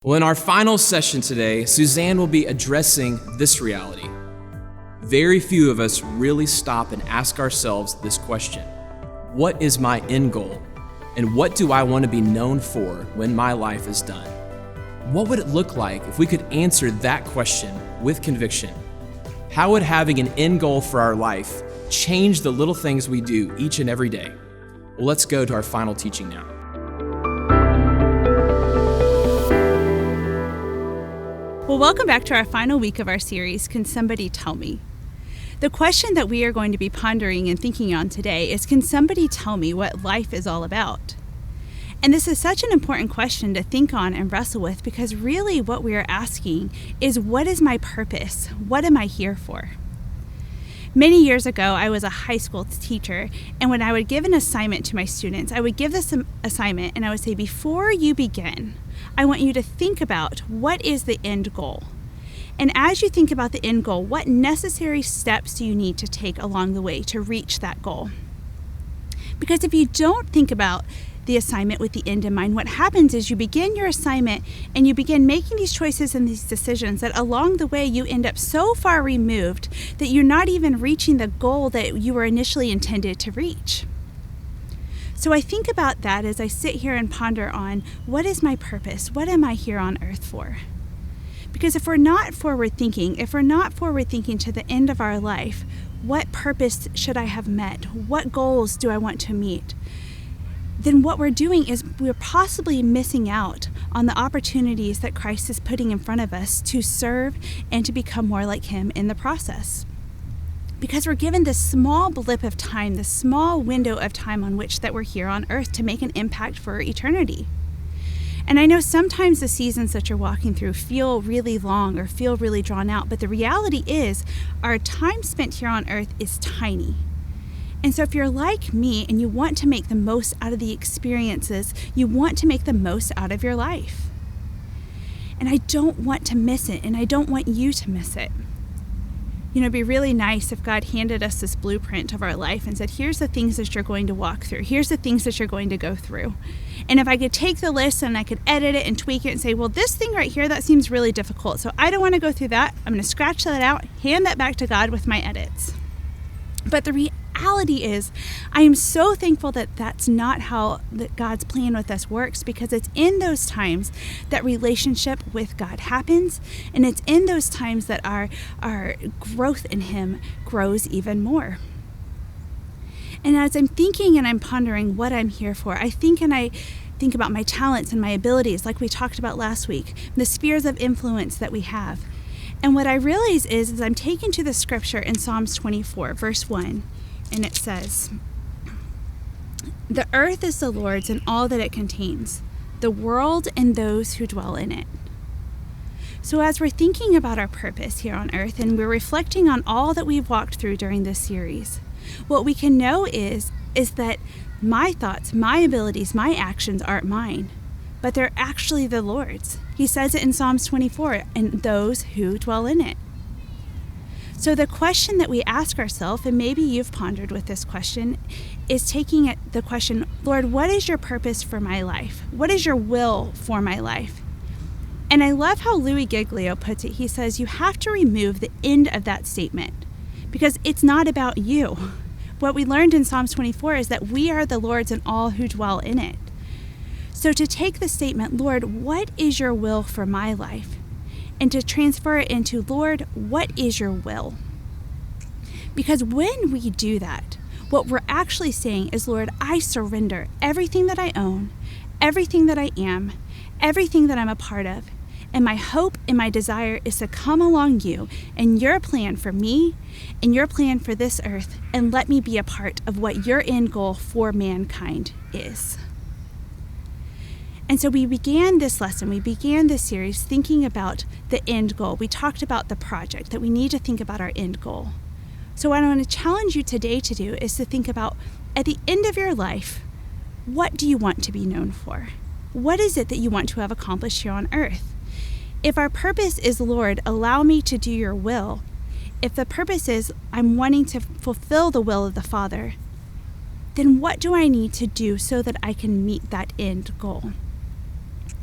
Well, in our final session today, Suzanne will be addressing this reality. Very few of us really stop and ask ourselves this question: what is my end goal? And what do I want to be known for when my life is done? What would it look like if we could answer that question with conviction? How would having an end goal for our life change the little things we do each and every day? Well, let's go to our final teaching now. Well, welcome back to our final week of our series, Can Somebody Tell Me? The question that we are going to be pondering and thinking on today is, can somebody tell me what life is all about? And this is such an important question to think on and wrestle with, because really what we are asking is, what is my purpose? What am I here for? Many years ago, I was a high school teacher, and when I would give an assignment to my students, I would give this assignment and I would say, before you begin, I want you to think about what is the end goal. And as you think about the end goal, what necessary steps do you need to take along the way to reach that goal? Because if you don't think about the assignment with the end in mind, what happens is you begin your assignment and you begin making these choices and these decisions that along the way you end up so far removed that you're not even reaching the goal that you were initially intended to reach. So I think about that as I sit here and ponder on, what is my purpose? What am I here on earth for? Because if we're not forward thinking to the end of our life, what purpose should I have met? What goals do I want to meet? Then what we're doing is we're possibly missing out on the opportunities that Christ is putting in front of us to serve and to become more like Him in the process. Because we're given this small blip of time, this small window of time on which that we're here on earth to make an impact for eternity. And I know sometimes the seasons that you're walking through feel really long or feel really drawn out, but the reality is our time spent here on earth is tiny. And so if you're like me and you want to make the most out of the experiences, you want to make the most out of your life. And I don't want to miss it, and I don't want you to miss it. You know, it'd be really nice if God handed us this blueprint of our life and said, here's the things that you're going to walk through. Here's the things that you're going to go through. And if I could take the list and I could edit it and tweak it and say, well, this thing right here, that seems really difficult, so I don't want to go through that. I'm going to scratch that out, hand that back to God with my edits. But the reality is, I am so thankful that that's not how God's plan with us works, because it's in those times that relationship with God happens, and it's in those times that our growth in Him grows even more. And as I'm thinking and I'm pondering what I'm here for, I think about my talents and my abilities, like we talked about last week, the spheres of influence that we have. And what I realize is I'm taken to the scripture in Psalms 24, verse 1, and it says, "The earth is the Lord's and all that it contains, the world and those who dwell in it." So as we're thinking about our purpose here on earth and we're reflecting on all that we've walked through during this series, what we can know is that my thoughts, my abilities, my actions aren't mine, but they're actually the Lord's. He says it in Psalms 24, and those who dwell in it. So the question that we ask ourselves, and maybe you've pondered with this question, is taking the question, Lord, what is your purpose for my life? What is your will for my life? And I love how Louis Giglio puts it. He says, you have to remove the end of that statement, because it's not about you. What we learned in Psalms 24 is that we are the Lord's and all who dwell in it. So to take the statement, Lord, what is your will for my life? And to transfer it into, Lord, what is your will? Because when we do that, what we're actually saying is, Lord, I surrender everything that I own, everything that I am, everything that I'm a part of. And my hope and my desire is to come along you and your plan for me and your plan for this earth, and let me be a part of what your end goal for mankind is. And so we began this series thinking about the end goal. We talked about the project, that we need to think about our end goal. So what I want to challenge you today to do is to think about, at the end of your life, what do you want to be known for? What is it that you want to have accomplished here on earth? If our purpose is, Lord, allow me to do your will, if the purpose is I'm wanting to fulfill the will of the Father, then what do I need to do so that I can meet that end goal?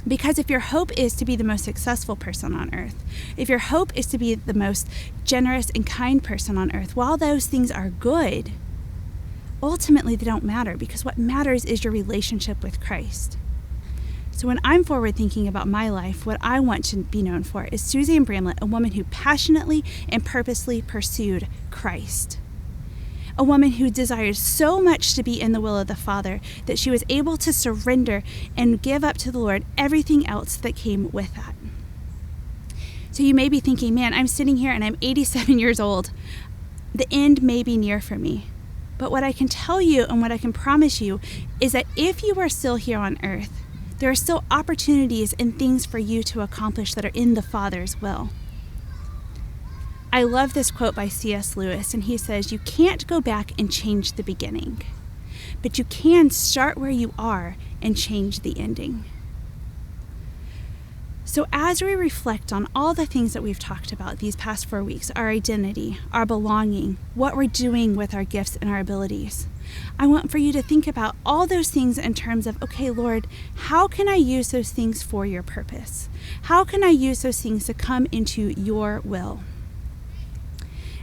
Because if your hope is to be the most successful person on earth, if your hope is to be the most generous and kind person on earth, while those things are good, ultimately they don't matter, because what matters is your relationship with Christ. So when I'm forward thinking about my life, what I want to be known for is Suzanne Bramlett, a woman who passionately and purposely pursued Christ. A woman who desired so much to be in the will of the Father that she was able to surrender and give up to the Lord everything else that came with that. So you may be thinking, man, I'm sitting here and I'm 87 years old. The end may be near for me. But what I can tell you and what I can promise you is that if you are still here on earth, there are still opportunities and things for you to accomplish that are in the Father's will. I love this quote by C.S. Lewis, and he says, "You can't go back and change the beginning, but you can start where you are and change the ending." So as we reflect on all the things that we've talked about these past 4 weeks, our identity, our belonging, what we're doing with our gifts and our abilities, I want for you to think about all those things in terms of, okay, Lord, how can I use those things for your purpose? How can I use those things to come into your will?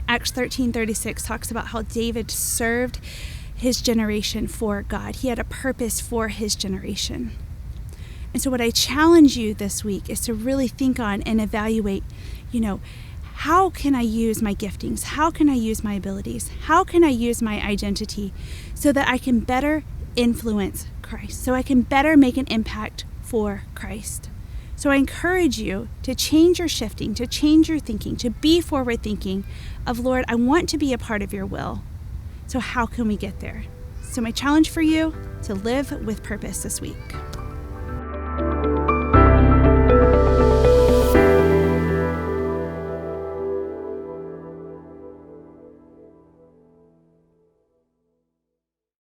Acts 13:36 talks about how David served his generation for God. He had a purpose for his generation. And so what I challenge you this week is to really think on and evaluate, how can I use my giftings? How can I use my abilities? How can I use my identity so that I can better influence Christ, so I can better make an impact for Christ? So I encourage you to change your shifting, to change your thinking, to be forward thinking of, Lord, I want to be a part of your will. So how can we get there? So my challenge for you, to live with purpose this week.